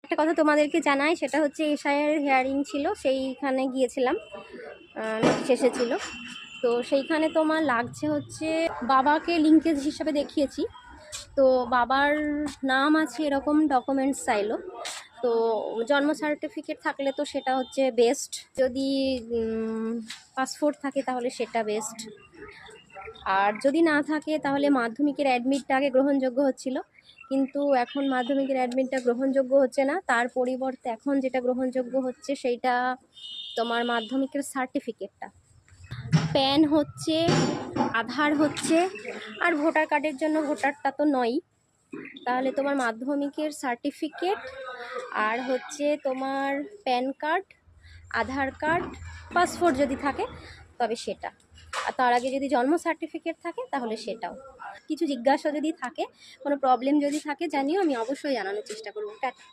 একটা কথা তোমাদেরকে জানাই, সেটা হচ্ছে এসআইয়ের হিয়ারিং ছিল, সেইখানে গিয়েছিলাম, নোটিশ এসেছিল। তো সেইখানে তোমার লাগছে হচ্ছে বাবাকে লিঙ্কেজ হিসাবে দেখিয়েছি, তো বাবার নাম আছে এরকম ডকুমেন্টস চাইলো। তো জন্ম সার্টিফিকেট থাকলে তো সেটা হচ্ছে বেস্ট, যদি পাসপোর্ট থাকে তাহলে সেটা বেস্ট, আর যদি না থাকে তাহলে মাধ্যমিকের অ্যাডমিটটা আগে গ্রহণযোগ্য হচ্ছিল, কিন্তু এখন মাধ্যমিকের অ্যাডমিটটা গ্রহণযোগ্য হচ্ছে না, তার পরিবর্তে এখন যেটা গ্রহণযোগ্য হচ্ছে সেইটা তোমার মাধ্যমিকের সার্টিফিকেটটা। প্যান হচ্ছে, আধার হচ্ছে, আর ভোটার কার্ডের জন্য ভোটারটা তো নয়ই, তাহলে তোমার মাধ্যমিকের সার্টিফিকেট আর হচ্ছে তোমার প্যান কার্ড, আধার কার্ড, পাসপোর্ট যদি থাকে তবে সেটা, আর তার আগে যদি জন্ম সার্টিফিকেট থাকে তাহলে সেটাও। কিছু জিজ্ঞাসা যদি থাকে, কোনো প্রবলেম যদি থাকে জানিও, আমি অবশ্যই জানানোর চেষ্টা করবো। টাটা।